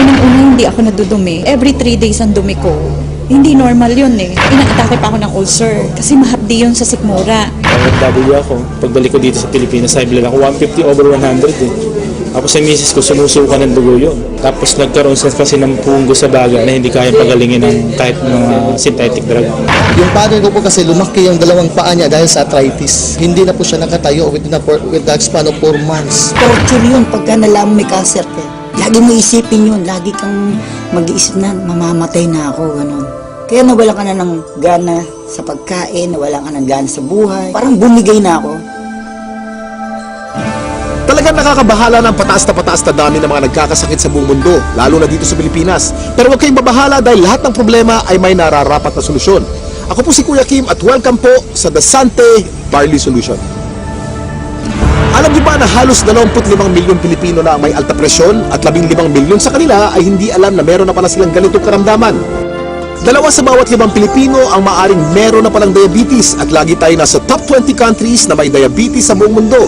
Unang-una hindi ako nadudumi. Every 3 days ang dumi ko. Hindi normal yun eh. Inatake pa ako ng ulcer kasi mahapdi yun sa sikmura. OFW ako. Pagbalik ko dito sa Pilipinas, high blood ako 150/100 eh. Ako sa misis ko, sumusuka ng dugo yun. Tapos nagkaroon kasi ng punggo sa baga na hindi kayang pagalingin ng kahit mga synthetic drug. Yung father ko po kasi lumaki yung dalawang paa niya dahil sa arthritis. Hindi na po siya nakatayo with the span of 4 months. Torture yun pagka nalaman may cancer ka. Lagi mo isipin yun, lagi kang mag-iisip na mamamatay na ako, gano'n. Kaya nawala ka na ng gana sa pagkain, nawala ka ng gana sa buhay. Parang bumigay na ako. Talagang nakakabahala ng pataas na dami ng mga nagkakasakit sa buong mundo, lalo na dito sa Pilipinas. Pero huwag kayong mabahala dahil lahat ng problema ay may nararapat na solusyon. Ako po si Kuya Kim at welcome po sa The Sante Barley Solution. Alam niyo ba na halos 25 milyong Pilipino na may alta presyon at 15 milyon sa kanila ay hindi alam na meron na pala silang ganitong karamdaman? 2 sa bawat 5 Pilipino ang maaring meron na palang diabetes at lagi tayo nasa top 20 countries na may diabetes sa buong mundo.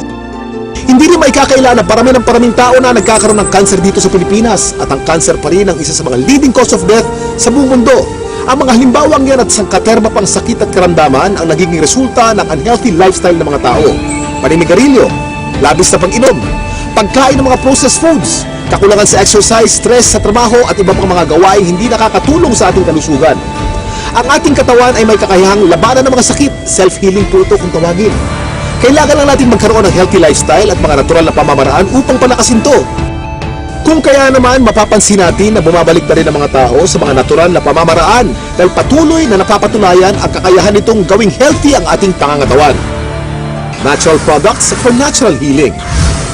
Hindi rin may kakaila na paraming tao na nagkakaroon ng cancer dito sa Pilipinas at ang cancer pa rin ang isa sa mga leading cause of death sa buong mundo. Ang mga halimbawang yan at sangkaterma pang sakit at karamdaman ang nagiging resulta ng unhealthy lifestyle ng mga tao. Paninigarilyo, labis na pag-inom, pagkain ng mga processed foods, kakulangan sa exercise, stress sa trabaho at iba pang mga gawain hindi nakakatulong sa ating kalusugan. Ang ating katawan ay may kakayahang labanan ng mga sakit, self-healing po ito kung tawagin. Kailangan lang natin magkaroon ng healthy lifestyle at mga natural na pamamaraan upang palakasin to. Kung kaya naman, mapapansin natin na bumabalik na rin ang mga tao sa mga natural na pamamaraan dahil patuloy na napapatunayan ang kakayahan nitong gawing healthy ang ating pangangatawan. Natural products for natural healing.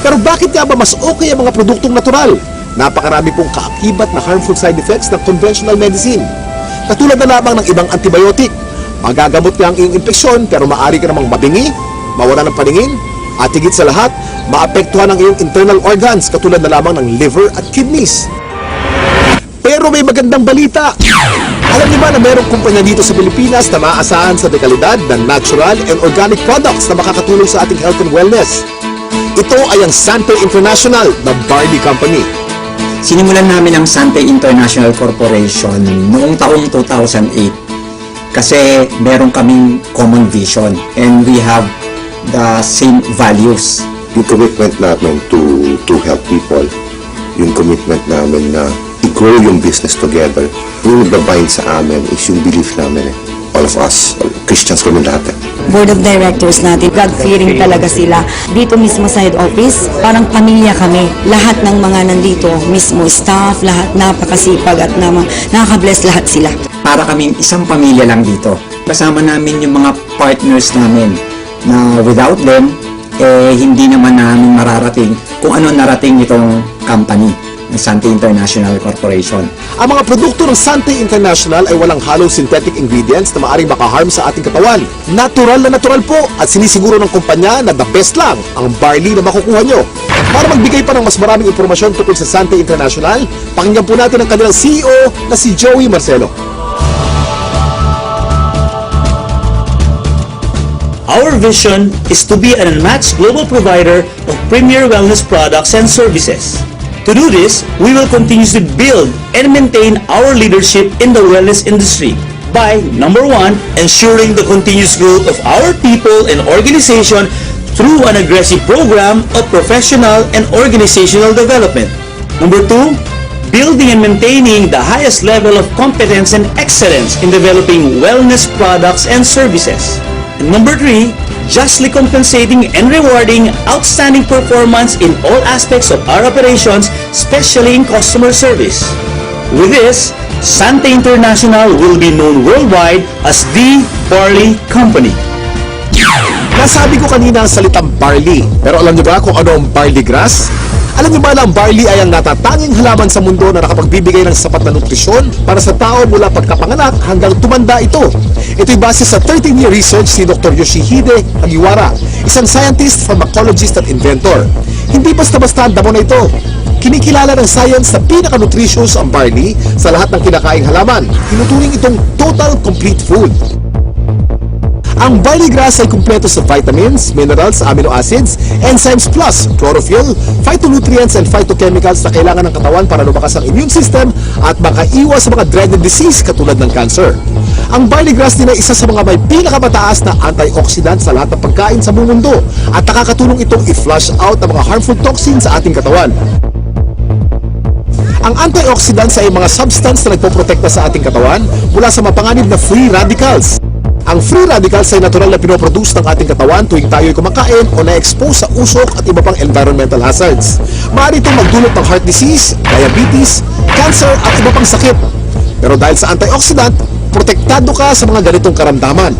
Pero bakit nga ba mas okay ang mga produktong natural? Napakarami pong kaakibat na harmful side effects ng conventional medicine. Katulad na lamang ng ibang antibiotic. Magagamot ka ang iyong infeksyon pero maaari ka namang mabingi, mawala ng paningin, at higit sa lahat, maapektuhan ang iyong internal organs katulad na lamang ng liver at kidneys. Pero may magandang balita! Alam niyo ba na mayroong kumpanya dito sa Pilipinas na maaasahan sa dekalidad ng natural and organic products na makakatulong sa ating health and wellness? Ito ay ang Sante International, the Barley Company. Sinimulan namin ang Sante International Corporation noong taong 2008 kasi meron kaming common vision and we have the same values. Yung commitment namin to help people, yung commitment namin na i-grow yung business together, yung nagbabind sa amin is yung belief namin all of us, Christians kami lahat. Board of Directors natin, God-fearing talaga sila. Dito mismo sa head office, parang pamilya kami. Lahat ng mga nandito, mismo staff, lahat napakasipag at nakaka-bless lahat sila. Para kaming isang pamilya lang dito. Kasama namin yung mga partners namin na without them, hindi naman namin mararating kung ano narating itong company ng Sante International Corporation. Ang mga produkto ng Sante International ay walang halong synthetic ingredients na maaring makaharm sa ating katawan. Natural na natural po at sinisiguro ng kumpanya na the best lang ang barley na makukuha nyo. Para magbigay pa ng mas maraming impormasyon tungkol sa Sante International, pakinggan po natin ang kanilang CEO na si Joey Marcelo. Our vision is to be an unmatched global provider of premier wellness products and services. To do this, we will continue to build and maintain our leadership in the wellness industry by, number 1, ensuring the continuous growth of our people and organization through an aggressive program of professional and organizational development. Number 2, building and maintaining the highest level of competence and excellence in developing wellness products and services. And number 3, justly compensating and rewarding outstanding performance in all aspects of our operations, especially in customer service. With this, Sante International will be known worldwide as the Barley Company. Nasabi ko kanina ang salitang barley, pero alam niyo ba kung ano ang barley grass? Alam niyo ba na ang barley ay ang natatanging halaman sa mundo na nakapagbibigay ng sapat na nutrisyon para sa tao mula pagkapanganak hanggang tumanda ito? Ito'y base sa 13-year research ni Dr. Yoshihide Hagiwara, isang scientist, pharmacologist at inventor. Hindi basta-basta ang damo na ito. Kinikilala ng science na pinaka-nutritious ang barley sa lahat ng kinakaing halaman. Tinuturing itong total complete food. Ang barley grass ay kumpleto sa vitamins, minerals, amino acids, enzymes plus chlorophyll, phytonutrients and phytochemicals na kailangan ng katawan para lumakas ang immune system at makaiwas sa mga dreaded disease katulad ng cancer. Ang barley grass din ay isa sa mga may pinakamataas na antioxidant sa lahat ng pagkain sa buong mundo at nakakatulong itong i-flush out ang mga harmful toxins sa ating katawan. Ang antioxidants ay mga substance na nagpoprotekta sa ating katawan mula sa mapanganib na free radicals. Ang free radicals ay natural na pinoproduce ng ating katawan tuwing tayo'y kumakain o na-expose sa usok at iba pang environmental hazards. Maaari itong magdulot ng heart disease, diabetes, cancer at iba pang sakit. Pero dahil sa antioxidant, protektado ka sa mga ganitong karamdaman.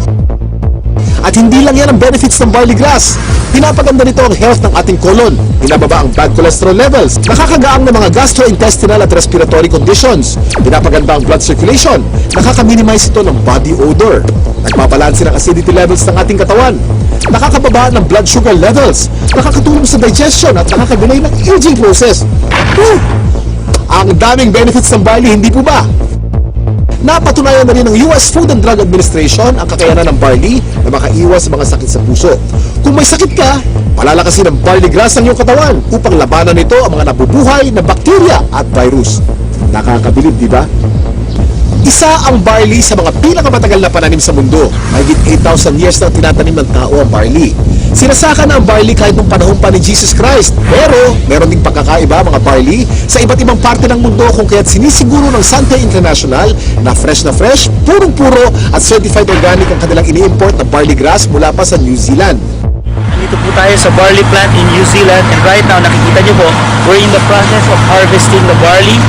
At hindi lang yan ang benefits ng barley grass. Pinapaganda nito ang health ng ating colon, binababa ang bad cholesterol levels, nakakagaang ng mga gastrointestinal at respiratory conditions, pinapaganda ang blood circulation, nakaka-minimize ito ng body odor, nagpapalansin ang acidity levels ng ating katawan, nakakababa ng blood sugar levels, nakakatulong sa digestion at nakakadelay ng aging process. Ang daming benefits ng barley, hindi po ba? Napatunayan na rin ng US Food and Drug Administration ang kakayanan ng barley na makaiwas sa mga sakit sa puso. Kung may sakit ka, palalakasin ng barley grass ang iyong katawan upang labanan nito ang mga nabubuhay na bakterya at virus. Nakakabilib, di ba? Isa ang barley sa mga pinakamatagal na pananim sa mundo. Mahigit 8,000 years na tinatanim ng tao ang barley. Sinasaka na ang barley kahit nung panahon pa ni Jesus Christ. Pero, meron ding pagkakaiba mga barley sa iba't ibang parte ng mundo kung kaya't sinisiguro ng Sante International na fresh, purong-puro at certified organic ang kanilang ini-import na barley grass mula pa sa New Zealand. Nandito po tayo sa barley plant in New Zealand, and right now nakikita nyo po, we're in the process of harvesting the barley.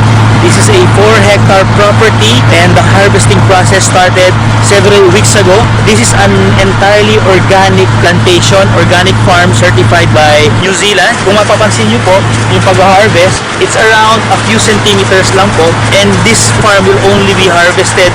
This is a 4-hectare property and the harvesting process started several weeks ago. This is an entirely organic plantation, organic farm certified by New Zealand. Kung mapapansin nyo po, yung pag-harvest, it's around a few centimeters lang po, and this farm will only be harvested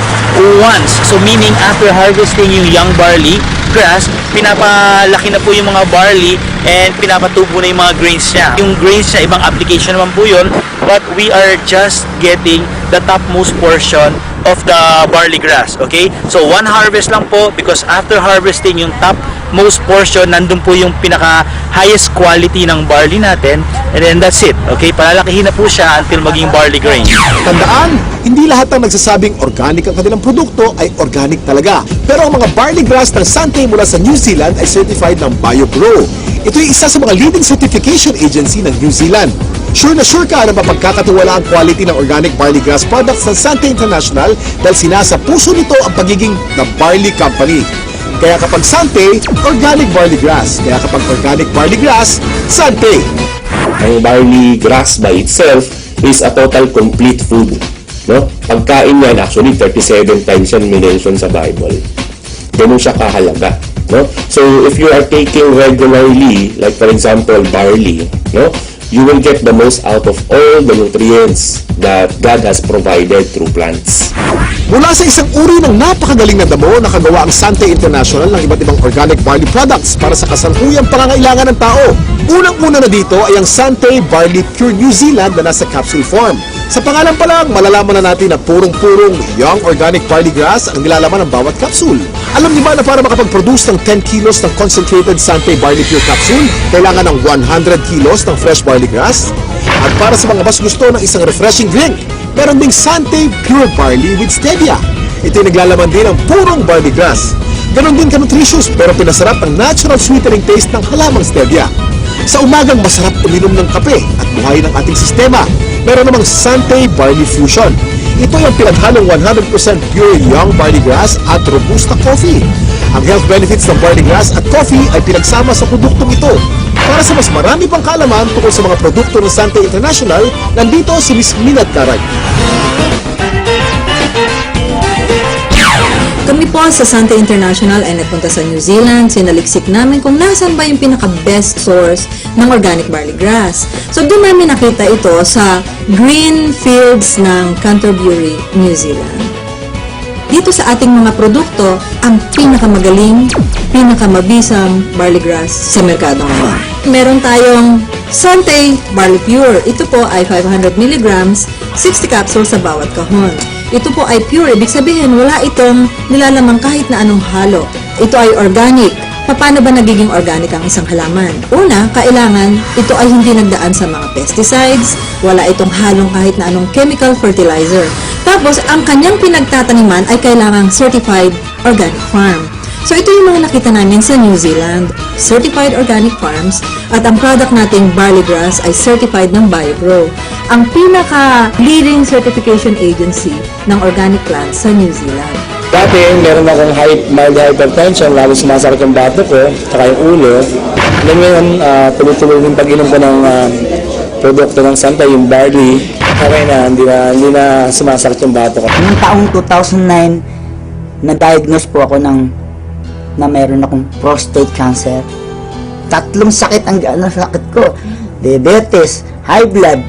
once. So meaning after harvesting yung young barley grass, pinapalaki na po yung mga barley and pinapatubo na yung mga grains niya. Yung grains niya, ibang application naman po yun, but we are just getting the topmost portion of the barley grass, okay? So one harvest lang po, because after harvesting yung topmost portion, nandun po yung pinaka highest quality ng barley natin, and then that's it, okay? Palalakihin na po siya until maging barley grain. Tandaan, hindi lahat ng nagsasabing organic ang kanilang produkto ay organic talaga. Pero ang mga barley grass ng Sante mula sa New Zealand ay certified ng BioGrow. Ito ay isa sa mga leading certification agency ng New Zealand. Sure na sure ka na mapagkakatiwala ang quality ng organic barley grass products ng Sante International dahil sinasa puso nito ang pagiging The Barley Company. Kaya kapag Sante, organic barley grass. Kaya kapag organic barley grass, Sante. Ang barley grass by itself is a total complete food. No? Pagkain yan, actually 37 times yan minention sa Bible. Ganun siya kahalaga. No? So if you are taking regularly, like for example barley, no, you will get the most out of all the nutrients that God has provided through plants. Mula sa isang uri ng napakagaling na damo, nakagawa ang Sante International ng iba't ibang organic barley products para sa kasalukuyang pangangailangan ng tao. Unang-una na dito ay ang Sante Barley Pure New Zealand na nasa capsule form. Sa pangalan pa lang, malalaman na natin na purong-purong young organic barley grass ang nilalaman ng bawat capsule. Alam niyo ba na para makapag-produce ng 10 kilos ng concentrated Sante Barley Pure capsule, kailangan ng 100 kilos ng fresh barley grass? At para sa mga mas gusto ng isang refreshing drink, meron ding Sante Pure Barley with Stevia. Ito'y naglalaman din ng purong barley grass. Ganon din ka-nutritious pero pinasarap ang natural sweetening taste ng halamang Stevia. Sa umagang masarap uminom ng kape at buhayin ang ating sistema, meron namang Sante Barley Fusion. Ito yung pinaghalong 100% pure young barley grass at robusta coffee. Ang health benefits ng barley grass at coffee ay pinagsama sa produktong ito. Para sa mas marami pang kaalaman tungkol sa mga produkto ng Sante International, nandito si Ms. Minad Karag. Kami po sa Sante International ay nagpunta sa New Zealand. Sinaliksik namin kung nasan ba yung pinaka-best source ng organic barley grass. So doon namin nakita ito sa green fields ng Canterbury, New Zealand. Dito sa ating mga produkto, ang pinakamagaling, pinakamabisang barley grass sa merkado ngayon. Meron tayong Sante Barley Pure. Ito po ay 500 mg, 60 capsules sa bawat kahon. Ito po ay pure, ibig sabihin wala itong nilalamang kahit na anong halo. ito ay organic. Paano ba nagiging organic ang isang halaman? Una, kailangan ito ay hindi nagdaan sa mga pesticides, wala itong halong kahit na anong chemical fertilizer. Tapos, ang kanyang pinagtataniman ay kailangang certified organic farm. So, ito yung mga nakita namin sa New Zealand, certified organic farms, at ang product nating barley grass ay certified ng BioGrow, ang pinaka-leading certification agency ng organic plants sa New Zealand. Dati, meron akong mild hypertension, lalo sumasakit yung bato ko, saka yung ulo. Then ngayon, tuloy-tuloy yung pag-inom ko ng produkto ng Santay, yung barley. Okay na, hindi na sumasakit yung bato ko. Noong taong 2009, na-diagnose po ako na meron akong prostate cancer. 3 sakit ang sakit ko. Diabetes, high blood,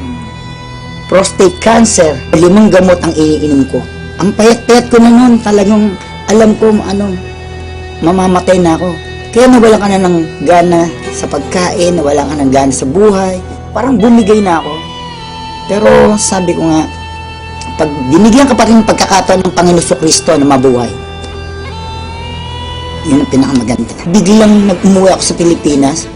prostate cancer. 5 gamot ang iinom ko. Ang payat-payat ko na nun, talagang alam ko mamamatay na ako. Kaya nawalan ka na ng gana sa pagkain, nawalan ka ng gana sa buhay. Parang bumigay na ako. Pero sabi ko nga, pag binigyan ka pa rin pagkakataon ng Panginoon Kristo na mabuhay, yun ang pinakamaganda. Biglang nag-umuwi ako sa Pilipinas,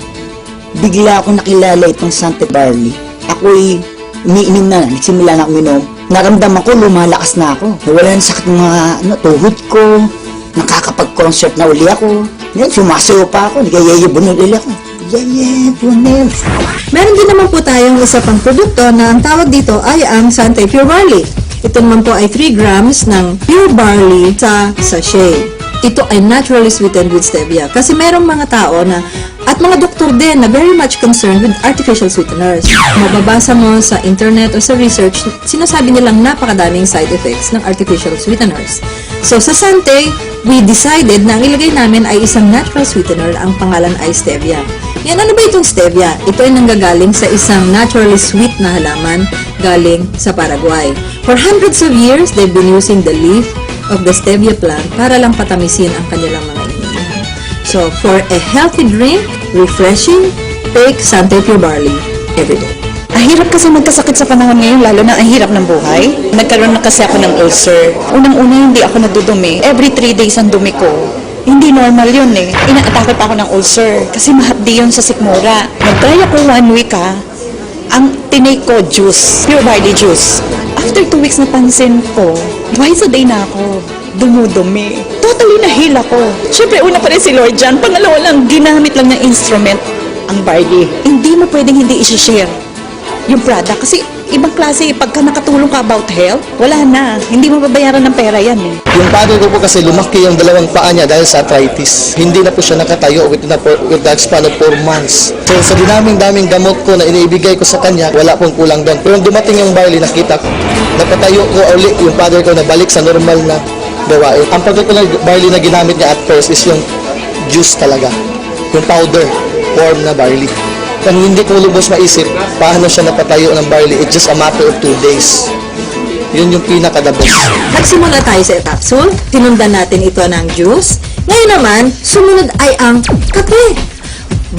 bigla ako nakilala itong Sante Barley. Ako'y umiinom na, nagsimula na ako uminom. Naramdaman ko, lumalakas na ako. Nawala na sakit ng mga tuhod ko, nakakapag-concert na uli ako. Ngayon, sumasayo pa ako, nagayayabunol uli ako. Yayabunol. Meron din naman po tayong isa pang produkto na ang tawag dito ay ang Sante Pure Barley. Ito naman po ay 3 grams ng pure barley sa sachet. Ito ay naturally sweetened with stevia. Kasi merong mga tao na, at mga doktor din na very much concerned with artificial sweeteners. Mababasa mo sa internet o sa research, sinasabi nilang napakadaming side effects ng artificial sweeteners. So sa Sante, we decided na ang ilagay namin ay isang natural sweetener, ang pangalan ay stevia. Yan, ano ba itong stevia? Ito ay nanggagaling sa isang naturally sweet na halaman galing sa Paraguay. For hundreds of years, they've been using the leaf of the stevia plant para lang patamisin ang kanilang mga iniinom. So, for a healthy drink, refreshing, take Sante Pure Barley every day. Ang hirap kasi magkasakit sa panahon ngayon, lalo na ang hirap ng buhay. Nagkaroon na kasi ako ng ulcer. Unang-una, hindi ako nadudumi. Every 3 days ang dumi ko. Hindi normal yun eh. Inaatake pa ako ng ulcer kasi mahapdi yun sa sikmura. Nag-try ako 1 week ang tinake ko juice, pure barley juice. After 2 weeks napansin ko, twice a day na ako dumudumi. Totally nahil ako. Siyempre, una pa rin si Lord dyan. Pangalawa lang, ginamit lang ng instrument ang barley. Hindi mo pwedeng hindi isi-share yung product. Kasi ibang klase, pagka nakatulong ka about health, wala na. Hindi mo babayaran ng pera yan eh. Yung father ko po kasi lumaki yung 2 paa niya dahil sa arthritis. Hindi na po siya nakatayo with the span of 4 months. So sa dinaming-daming gamot ko na iniibigay ko sa kanya, wala pong kulang doon. Pero dumating yung barley, nakita ko, napatayo ko ulit yung father ko na balik sa normal na gawain. Ang particular barley na ginamit niya at first is yung juice talaga. Yung powder form na barley. Kung hindi ko lubos maisip paano siya napatayo ng barley, it's just a matter of 2 days. Yun yung pinaka-the best. Nagsimula tayo sa capsule, tinundan natin ito ng juice. Ngayon naman, sumunod ay ang kape.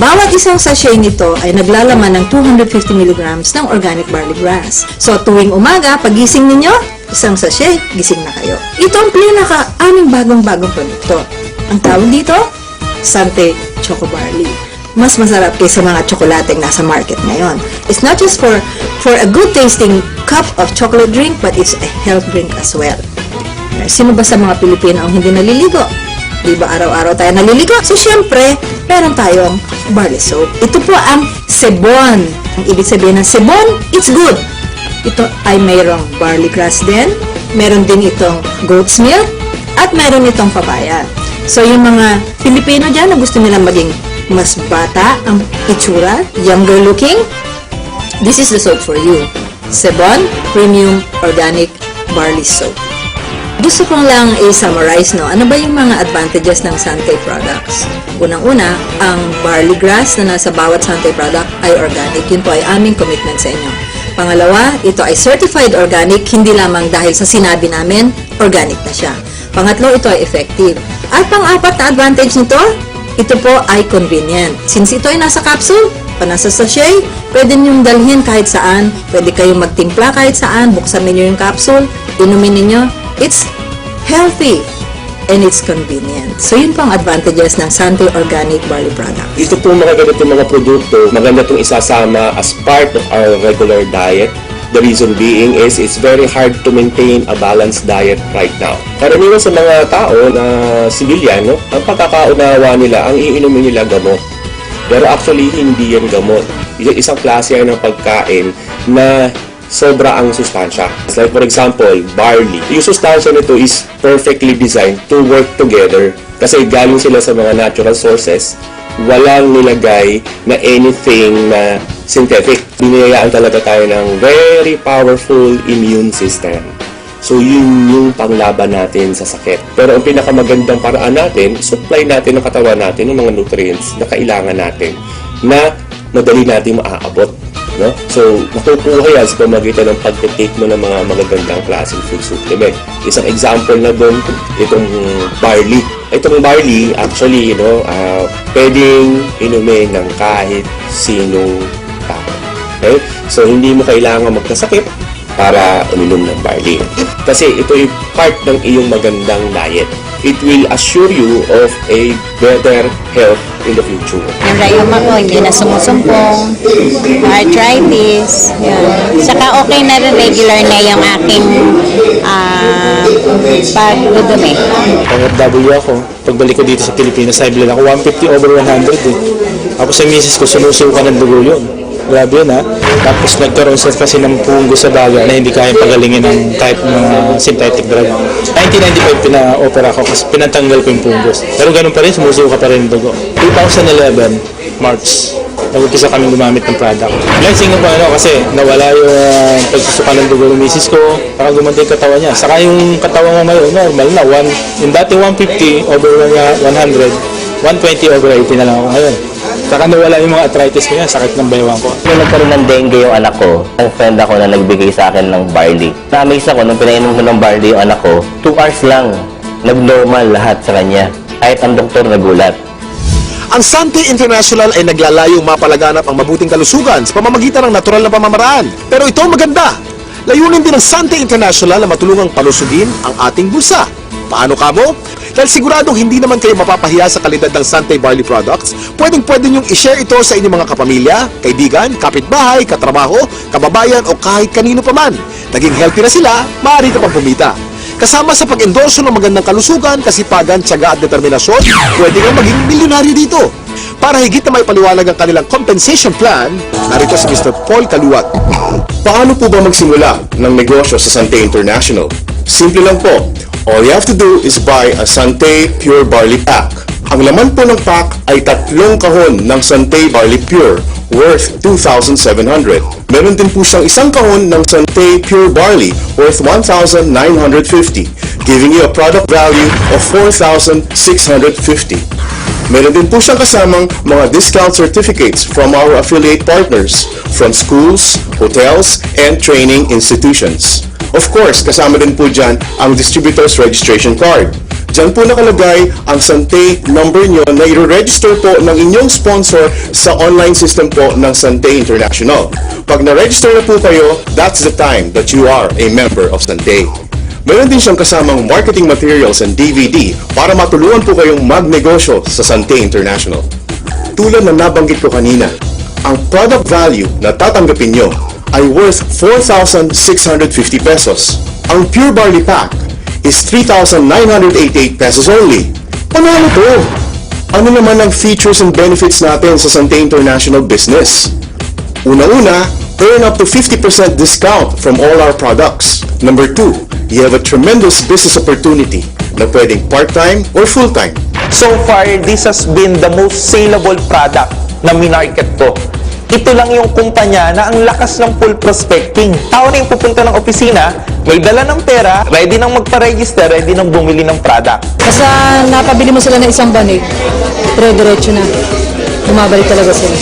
Bawat isang sachet nito ay naglalaman ng 250 mg ng organic barley grass. So tuwing umaga, pagising ninyo, isang sachet, gising na kayo. Ito ang pinaka-aming bagong-bagong produkto. Ang tawag dito, Sante Choco Barley. Mas masarap kaysa mga tsokolateng nasa market ngayon. It's not just for a good tasting cup of chocolate drink, but it's a health drink as well. Sino ba sa mga Pilipino ang hindi naliligo? Di ba araw-araw tayo naliligo? So syempre, meron tayong barley soap. Ito po ang sebon. Ang ibig sabihin ng sebon, it's good. Ito ay mayroong barley grass din, meron din itong goat's milk, at meron itong papaya. So yung mga Pilipino dyan na gusto nilang maging mas bata ang itsura, younger looking, this is the soap for you. Sebon Premium Organic Barley Soap. Gusto kong lang i-summarize, no? Ano ba yung mga advantages ng Sante products? Unang-una, ang barley grass na nasa bawat Sante product ay organic. Yun po ay aming commitment sa inyo. Pangalawa, ito ay certified organic, hindi lamang dahil sa sinabi namin, organic na siya. Pangatlo, ito ay effective. At pang-apat na advantage nito, ito po ay convenient. Since ito ay nasa capsule, nasa sachet, pwede niyong dalhin kahit saan, pwede kayong magtimpla kahit saan, buksan ninyo yung capsule, inumin ninyo. It's healthy. and it's convenient. So yun po ang advantages ng Sante Organic Barley Product. Ito po mga ganitong mga produkto, maganda itong isasama as part of our regular diet. The reason being is it's very hard to maintain a balanced diet right now. Karaniwan sa mga tao na civilian, no, ang pagkakaunawa nila, ang iinumin nila gamot. Pero actually, hindi yan gamot. Isang klase yan ng pagkain na sobra ang sustansya. Like for example, barley. Yung sustansya nito is perfectly designed to work together. Kasi galing sila sa mga natural sources, walang nilagay na anything na synthetic. Biniyayaan talaga tayo ng very powerful immune system. So yun yung panglaban natin sa sakit. Pero ang pinakamagandang paraan natin, supply natin ng katawan natin ng mga nutrients na kailangan natin na madali natin maaabot. No? So, makukuha yan sa pamagitan ng pag-take mo ng mga magagandang klaseng food supplement. Isang example na doon, itong barley. Itong barley, actually, pwedeng inumin ng kahit sinong tao. Okay? So, hindi mo kailangan magkasakit para uminom ng barley. Kasi ito ay part ng iyong magandang diet. It will assure you of a better health in the future. Yung rayuma ko, hindi na sumusumpong, arthritis, yun. Saka okay na rin, regular na yung aking pagdudumi. Pang-FW ako. Pagbalik ko dito sa Pilipinas, high blood ako. 150 over 100 eh. Ako sa misis ko, sumusuka ng dugo yun. Grabe yun ha. Tapos nagkaroon siya kasi ng punggo sa baga na hindi kaya pagalingin ng kahit mga synthetic drug. 1995 pina-opera ko kasi pinatanggal ko yung punggos. Pero ganun pa rin, sumusuka pa rin yung dugo. 2011, March, nag-upisa kami gumamit ng product. Blessing pa kasi nawala yung pagsusuka ng dugo ng misis ko, parang gumanda yung katawan niya. Saka yung katawan mo ngayon, normal na. Yung dati 150 over 100, 120 over 80 na lang ako ngayon. Saka nawala yung mga arthritis ko yan, sakit ng baywang ko. Nung nagkaroon ng dengue yung anak ko, ang friend ako na nagbigay sa akin ng barley. Na-amaze ako nung pinainom ko ng barley yung anak ko, 2 hours lang, nag-normal lahat sa kanya. Kahit ang doktor nagulat. Ang Sante International ay naglalayong mapalaganap ang mabuting kalusugan sa pamamagitan ng natural na pamamaraan. Pero ito ang maganda. Layunin din ng Sante International na matulungang palusugin ang ating bulsa. Paano kamo? Dahil siguradong hindi naman kayo mapapahiya sa kalidad ng Sante Barley Products, pwedeng-pwede niyong i-share ito sa inyong mga kapamilya, kaibigan, kapitbahay, katrabaho, kababayan o kahit kanino pa man. Naging healthy na sila, maaari ka pang pumita. Kasama sa pag-endorso ng magandang kalusugan, kasipagan, tiyaga at determinasyon, pwede kang maging milyonaryo dito. Para higit na may paliwanag ang kanilang compensation plan, narito si Mr. Paul Kaluwat. Paano po ba magsimula ng negosyo sa Sante International? Simple lang po. All you have to do is buy a Sante Pure Barley Pack. Ang laman po ng pack ay 3 kahon ng Sante Barley Pure worth 2,700. Meron din po siyang 1 kahon ng Sante Pure Barley worth 1,950, giving you a product value of 4,650. Meron din po siyang kasamang mga discount certificates from our affiliate partners from schools, hotels, and training institutions. Of course, kasama din po dyan ang distributor's registration card. Dyan po nakalagay ang Sante number nyo na i-register po ng inyong sponsor sa online system po ng Sante International. Pag na-register na po kayo, that's the time that you are a member of Sante. Meron din siyang kasamang marketing materials and DVD para matulungan po kayong magnegosyo sa Sante International. Tulad na nabanggit ko kanina, ang product value na tatanggapin nyo ay worth 4,650 pesos. Ang Pure Barley Pack is 3,988 pesos only. Panalo to! Ano naman ang features and benefits natin sa Sante International business? Una-una, earn up to 50% discount from all our products. Number 2, you have a tremendous business opportunity na pwedeng part-time or full-time. So far, this has been the most saleable product na minarket ko. Ito lang yung kumpanya na ang lakas ng full prospecting. Tao na yung pupunta ng opisina, may dala ng pera, ready nang magpa-register, ready nang bumili ng product. Basta napabili mo sila ng isang banig, dire-diretso na. Bumabalik talaga sila.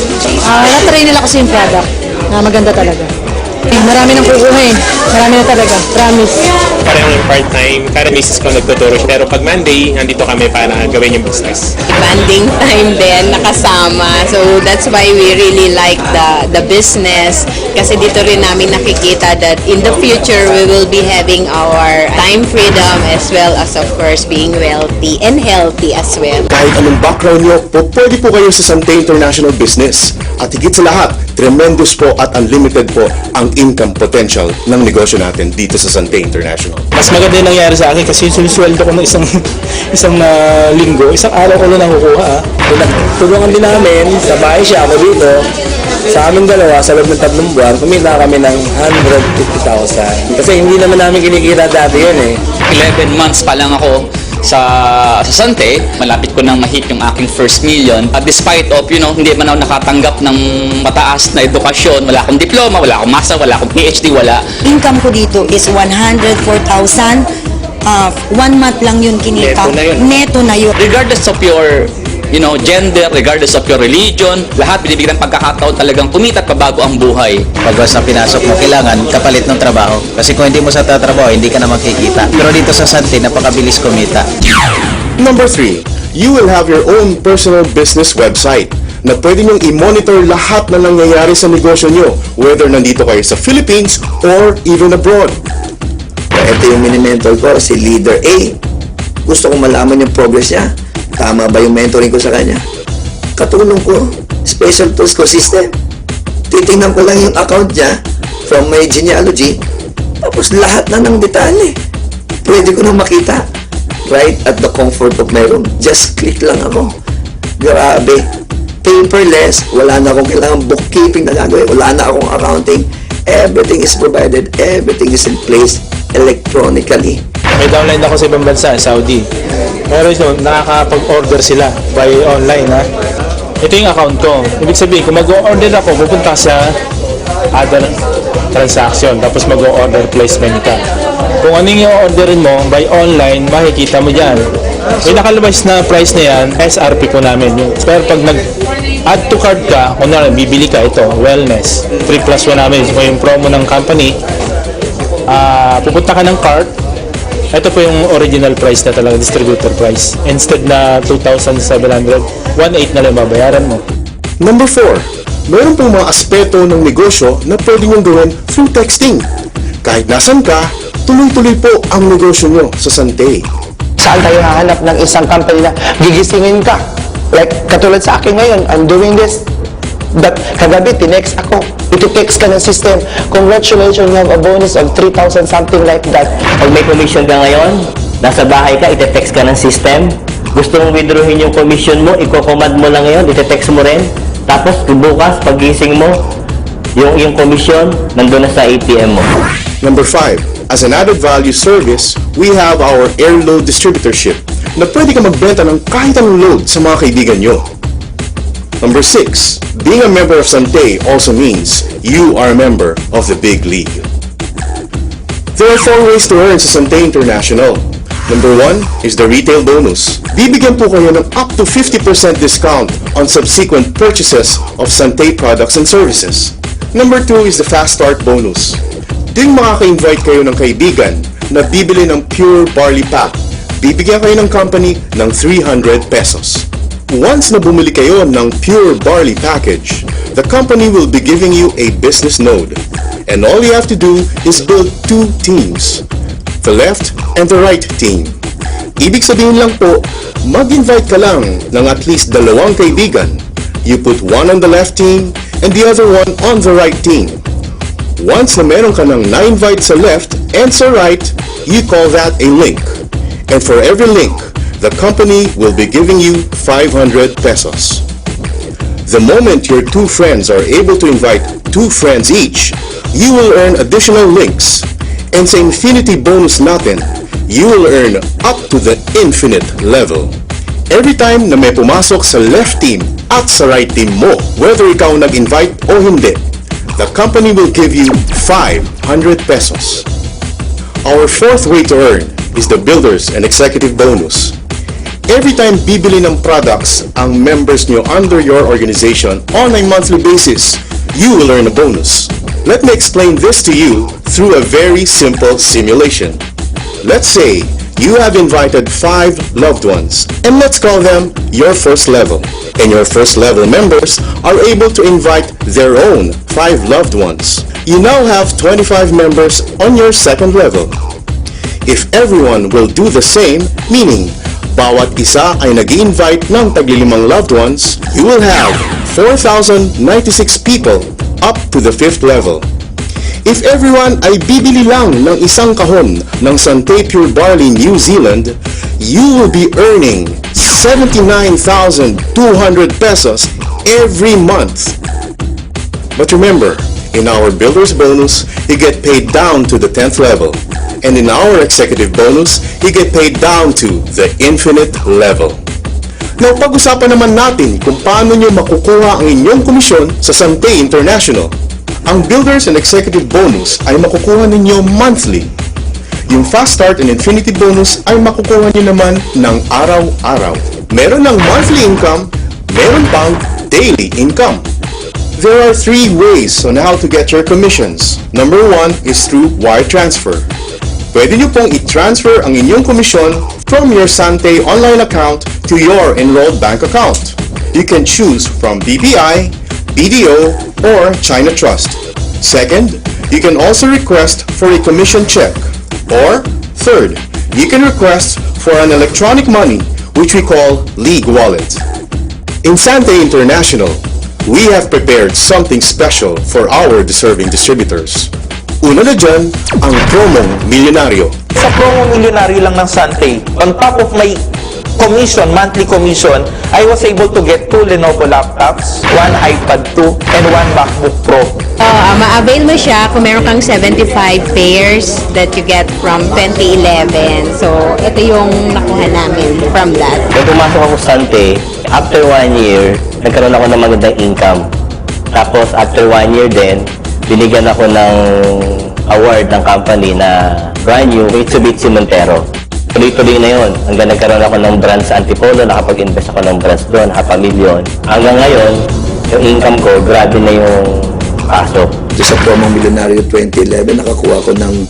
Na-try nila kasi yung product na maganda talaga. Marami nang kukuha eh. Marami na talaga. Promise. Pareho yung part-time. Para misis ko nagtuturo. Pero pag Monday, nandito kami para gawin yung business. Banding time din nakasama. So that's why we really like the business kasi dito rin namin nakikita that in the future we will be having our time freedom as well as of course being wealthy and healthy as well. Kahit anong background nyo, pwede po kayo sa Sante International Business. At higit sa lahat, tremendous po at unlimited po ang income potential ng negosyo natin dito sa Sante International. Mas maganda yung nangyari sa akin kasi sinusweldo ko ng isang linggo, isang araw ko lang nakukuha. Tulungan din namin, sa bahay siya, ako dito. Sa aming dalawa, sa loob ng 3 buwan, kumita kami ng 150,000. Kasi hindi naman namin kinikita dati yun eh. 11 months pa lang ako sa Sante, malapit ko nang ma-hit yung aking first million. Despite of, hindi man ako nakatanggap ng mataas na edukasyon, wala akong diploma, wala akong master, wala akong PhD, wala. Income ko dito is 104,000. 1 month lang yun kinita. Neto na yun. Neto na yun. Regardless of your gender, regardless of your religion, lahat binibigyan ng pagkakataon talagang kumita at pabago ang buhay. Pag sa pinasok mo, kailangan kapalit ng trabaho. Kasi kung hindi mo sa tatrabaho, hindi ka na makikita. Pero dito sa Sante, napakabilis kumita. Number 3, you will have your own personal business website na pwede nyong i-monitor lahat na nangyayari sa negosyo nyo, whether nandito kayo sa Philippines or even abroad. Ito yung mini-mentor ko, si Leader A. Gusto kong malaman yung progress niya. Tama ba yung mentoring ko sa kanya? Katulong ko, special tools ko system. Titingnan ko lang yung account niya from my genealogy. Tapos lahat na ng detalye. Pwede ko nang makita. Right at the comfort of my room. Just click lang ako. Grabe. Paperless. Wala na akong kailangan bookkeeping na gagawin. Wala na akong accounting. Everything is provided. Everything is in place electronically. May downline ako sa ibang bansa, Saudi. Pero nakakapag-order sila by online, ha? Ito yung account ko. Ibig sabihin, kung mag-order ako, pupunta sa other transaction, tapos mag-order placement ka. Kung ano yung orderin mo by online, makikita mo dyan. May nakalabas na price na yan, SRP po namin. Pero pag nag-add to cart ka, kung bibili ka ito, wellness, 3+1 namin. So, yung promo ng company, pupunta ka ng cart, ito po yung original price na talaga, distributor price. Instead na 2,700, 1,800 na lang babayaran mo. Number 4, meron pong mga aspeto ng negosyo na pwede nyong gawin through texting. Kahit nasan ka, tuloy-tuloy po ang negosyo nyo sa Sante. Saan tayo hahanap ng isang company na gigisingin ka? Like, katulad sa akin ngayon, I'm doing this. That kagabi, tinext ako. Ito-text ka ng system. Congratulations, you have a bonus of 3,000, something like that. Pag may commission ka ngayon, nasa bahay ka, ite-text ka ng system. Gusto mong withdrawin yung commission mo, i-command mo lang ngayon, ite-text mo rin. Tapos, bukas, pagising mo, yung commission, nandun na sa ATM mo. Number 5, as an added value service, we have our air load distributorship na pwede ka magbenta ng kahit anong load sa mga kaibigan nyo. Number 6, being a member of Sante also means you are a member of the big league. There are 4 ways to earn sa Sante International. Number 1 is the retail bonus. Bibigyan po kayo ng up to 50% discount on subsequent purchases of Sante products and services. Number 2 is the fast start bonus. Ding makaka-invite kayo ng kaibigan na bibili ng pure barley pack. Bibigyan kayo ng company ng 300 pesos. Once na bumili kayo ng pure barley package, the company will be giving you a business node. And all you have to do is build 2 teams, the left and the right team. Ibig sabihin lang po, mag-invite ka lang ng at least 2 kaibigan. You put one on the left team and the other one on the right team. Once na meron ka ng na-invite sa left and sa right, you call that a link. And for every link, the company will be giving you 500 pesos. The moment your 2 friends are able to invite 2 friends each, you will earn additional links. And sa infinity bonus natin, you will earn up to the infinite level. Every time na may pumasok sa left team at sa right team mo, whether ikaw nag-invite o hindi, the company will give you 500 pesos. Our 4th way to earn is the Builders and Executive Bonus. Every time bibili ng products ang members nyo under your organization on a monthly basis, you will earn a bonus. Let me explain this to you through a very simple simulation. Let's say you have invited 5 loved ones, and let's call them your first level. And your first level members are able to invite their own 5 loved ones. You now have 25 members on your second level. If everyone will do the same, meaning bawat isa ay nag-invite ng tagli-5 loved ones, you will have 4,096 people up to the 5th level. If everyone ay bibili lang ng isang kahon ng Sante Pure Barley New Zealand, you will be earning 79,200 pesos every month. But remember, in our Builder's Bonus, you get paid down to the 10th level. And in our Executive Bonus, you get paid down to the infinite level. Now, pag-usapan naman natin kung paano nyo makukuha ang inyong komisyon sa Sante International. Ang Builders and Executive Bonus ay makukuha ninyo monthly. Yung Fast Start and Infinity Bonus ay makukuha nyo naman ng araw-araw. Meron ng monthly income, meron pang daily income. There are 3 ways on how to get your commissions. Number 1 is through wire transfer. Pwede nyo pong i-transfer ang inyong komisyon from your Sante online account to your enrolled bank account. You can choose from BPI, BDO, or China Trust. Second, you can also request for a commission check. Or, third, you can request for an electronic money, which we call League Wallet. In Sante International, we have prepared something special for our deserving distributors. Una na dyan, ang promong milyonaryo. Sa promo milyonaryo lang ng Sante, on top of my commission, monthly commission, I was able to get 2 Lenovo laptops, 1 iPad 2, and 1 MacBook Pro. Ma-avail mo siya kung meron kang 75 pairs that you get from 2011. So, ito yung nakuha namin from that. Nung pumasok ako sa Sante, after 1 year, nagkaroon ako ng magandang income. Tapos, after 1 year din, binigyan ako ng award ng company na brand new Mitsubishi Montero. Tuloy-tuloy na yun. Hanggang nagkaroon ako ng brand sa Antipolo, nakapag-invest ako ng brands doon, 500,000. Hanggang ngayon, yung income ko, grabe na yung pasok. Sa promong milyonaryo 2011, nakakuha ko ng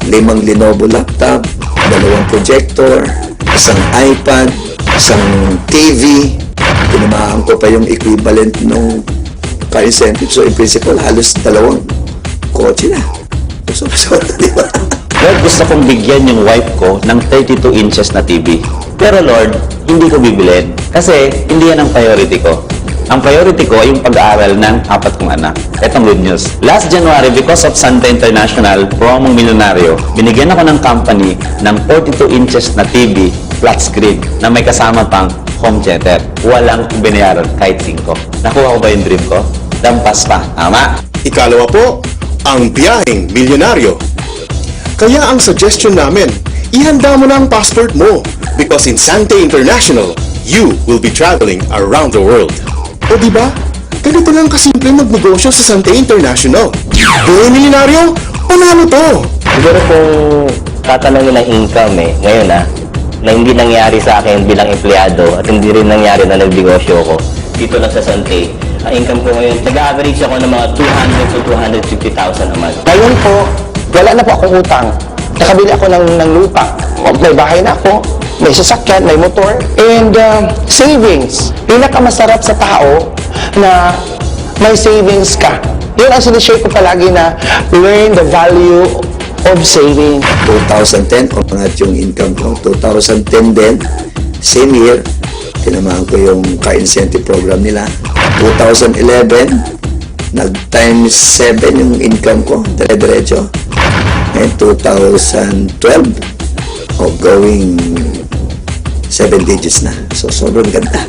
5 Lenovo laptop, 2 projector, 1 iPad, 1 TV. Tinamaan ko pa yung equivalent ng car incentive. So, in principle, halos 2 kotse na. So, di ba? Lord, gusto kong bigyan yung wife ko ng 32 inches na TV. Pero Lord, hindi ko bibilin kasi hindi yan ang priority ko. Ang priority ko ay yung pag-aaral ng 4 kong anak. Etong good news. Last January, because of Sante International, promong milyonaryo, binigyan ako ng company ng 42 inches na TV flat screen na may kasama pang home theater. Walang binayaran kahit 5. Nakuha ko ba yung dream ko? Dampas pa. Tama? Ikalawa po, ang biyaheng milyonaryo. Kaya ang suggestion namin, ihanda mo na ang passport mo because in Sante International, you will be traveling around the world. O diba? Ganito lang kasimple magnegosyo sa Sante International. Biyaheng milyonaryo, panalo to! Siguro kung tatanungin ng income ngayon na hindi nangyari sa akin bilang empleyado at hindi rin nangyari na nagnegosyo ko dito lang sa Sante, ang income ko ngayon, nag-average ako ng mga 200 to 250,000 a month. Ngayon po, wala na po akong utang. Nakabili ako ng lupa. May bahay na ako, may sasakyan, may motor, and savings. Pinakamasarap sa tao na may savings ka. Yun ang sinishare ko palagi na learn the value of saving. 2010, umangat yung income ko. 2010 din, same year, tinamaan ko yung car incentive program nila. 2011, nag-times 7 yung income ko, dire-diretso. And 2012, going 7 digits na. So, sobrang ganda.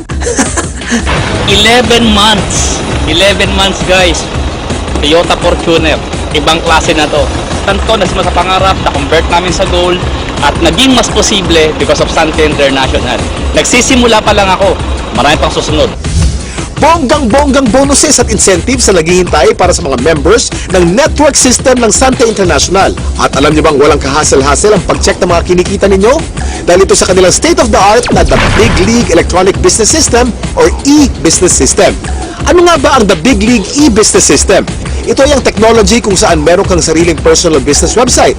11 months. 11 months, guys. Toyota Fortuner. Ibang klase na to. Tanto na sa pangarap, na-convert namin sa goal at naging mas posible because of Sante International. Nagsisimula pa lang ako. Marami pang susunod. Bonggang-bonggang bonuses at incentives sa naghihintay para sa mga members ng network system ng Sante International. At alam niyo bang walang kahasel-hasel ang pag-check ng mga kinikita ninyo? Dahil ito sa kanilang state-of-the-art na The Big League Electronic Business System or e-Business System. Ano nga ba ang The Big League e-Business System? Ito ay ang technology kung saan meron kang sariling personal business website.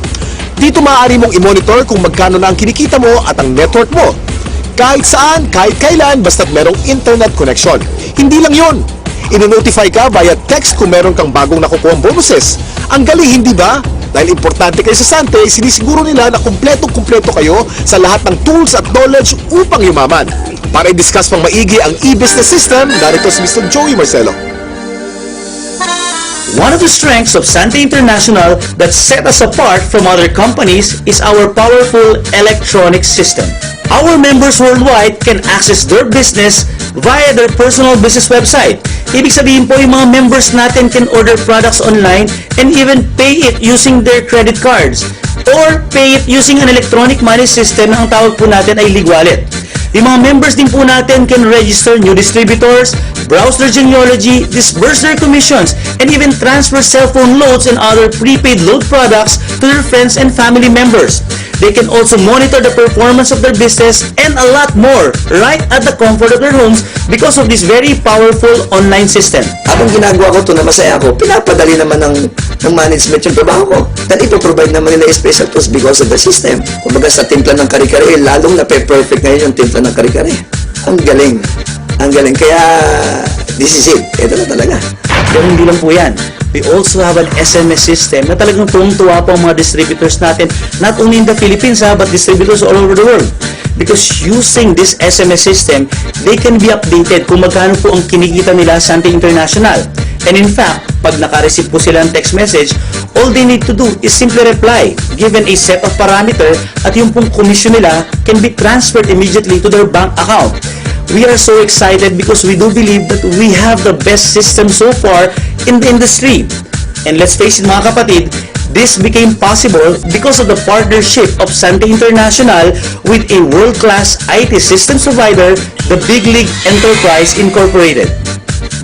Dito maaari mong i-monitor kung magkano na ang kinikita mo at ang network mo. Kahit saan, kahit kailan, basta't merong internet connection. Hindi lang yun. Ino-notify ka via text kung meron kang bagong nakukuhang bonuses. Ang galing, hindi ba? Dahil importante kayo sa Sante, sinisiguro nila na kumpletong-kumpleto kayo sa lahat ng tools at knowledge upang yumaman. Para i-discuss pang maigi ang e-business system, narito si Mr. Joey Marcelo. One of the strengths of Sante International that set us apart from other companies is our powerful electronic system. Our members worldwide can access their business via their personal business website. Ibig sabihin po, yung mga members natin can order products online and even pay it using their credit cards or pay it using an electronic money system na ang tawag po natin ay Ligwallet. Yung mga members din po natin can register new distributors, browse their genealogy, disburse their commissions, and even transfer cell phone loads and other prepaid load products to their friends and family members. They can also monitor the performance of their business and a lot more right at the comfort of their homes because of this very powerful online system. Habang ginagawa ko ito na masaya ako, pinapadali naman ng management yung trabaho ko. Dahil ipoprovide naman nila special tools because of the system. Kumbaga sa timpla ng kare-kare, lalong na-perfect ngayon yung timpla ng kare-kare. Ang galing. Ang galing. Kaya, this is it. Ito na talaga. Pero hindi lang po yan. We also have an SMS system na talagang tuwang-tuwa po ang mga distributors natin, not only in the Philippines but distributors all over the world. Because using this SMS system, they can be updated kung magkano po ang kinikita nila sa Sante International. And in fact, pag naka-receive po sila ng text message, all they need to do is simply reply, given a set of parameter, at yung pong commission nila can be transferred immediately to their bank account. We are so excited because we do believe that we have the best system so far in the industry. And let's face it mga kapatid, this became possible because of the partnership of Sante International with a world-class IT systems provider, the Big League Enterprise Incorporated.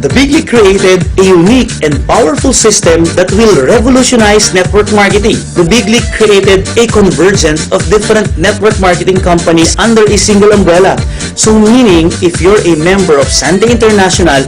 The Big League created a unique and powerful system that will revolutionize network marketing. The Big League created a convergence of different network marketing companies under a single umbrella. So meaning, if you're a member of Sante International,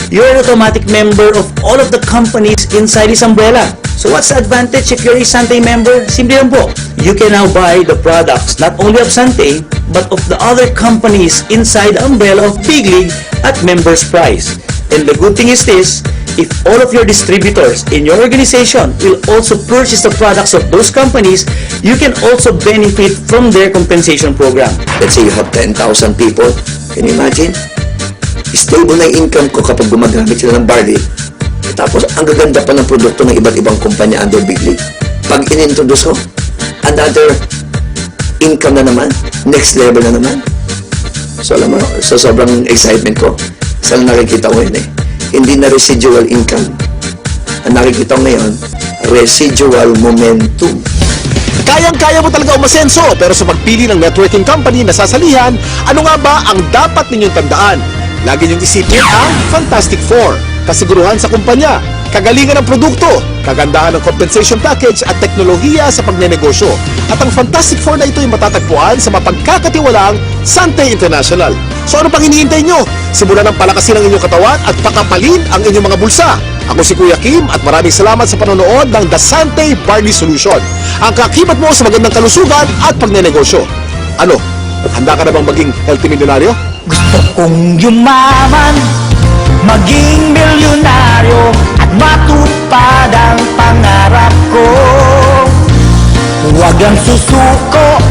you're an automatic member of all of the companies inside this umbrella. So what's the advantage if you're a Sante member? Simple lang po. You can now buy the products not only of Sante, but of the other companies inside the umbrella of Big League at members price. And the good thing is this, if all of your distributors in your organization will also purchase the products of those companies, you can also benefit from their compensation program. Let's say you have 10,000 people. Can you imagine? Stable na yung income ko kapag gumagamit sila ng barley. Tapos, ang gaganda pa ng produkto ng iba't ibang kumpanya under Big League. Pag in-introduce ko, another income na naman, next level na naman. So, alam mo, so sobrang excitement ko. Saan nakikita ko yun Hindi na residual income. Ang nakikita ko ngayon, residual momentum. Kayang-kaya mo talaga umasenso, pero sa pagpili ng networking company na sasalihan, ano nga ba ang dapat ninyong tandaan? Lagi niyong isipin ang Fantastic Four. Kasiguruhan sa kumpanya, kagalingan ng produkto, kagandahan ng compensation package at teknolohiya sa pagnenegosyo. At ang Fantastic Four na ito ay matatagpuan sa mapagkakatiwalaang Sante International. So ano pang hinihintay nyo? Simulan ng palakasin ang inyong katawan at pakapalin ang inyong mga bulsa. Ako si Kuya Kim at maraming salamat sa panonood ng The Sante Barley Solution. Ang kakibat mo sa magandang kalusugan at pagnenegosyo. Ano? Handa ka na bang maging healthy milyonaryo? Gusto kong yumaman, maging milyonaryo at matupad ang pangarap ko. Huwag ang susuko,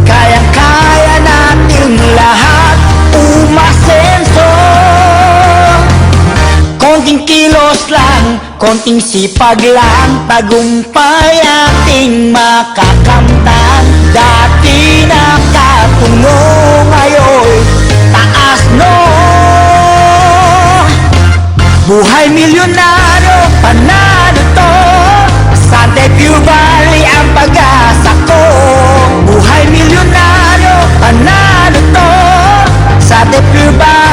kayang-kaya natin lahat umasenso. Konting kilos lang, konting sipag lang, tagumpay ating makakamtan. Dati nakatungo, ngayon taas no. Buhay milyonaryo, panalo to. Sante Pure Valley ang pag-asa ko. Buhay milyonaryo, panalo to. Sante Pure Valley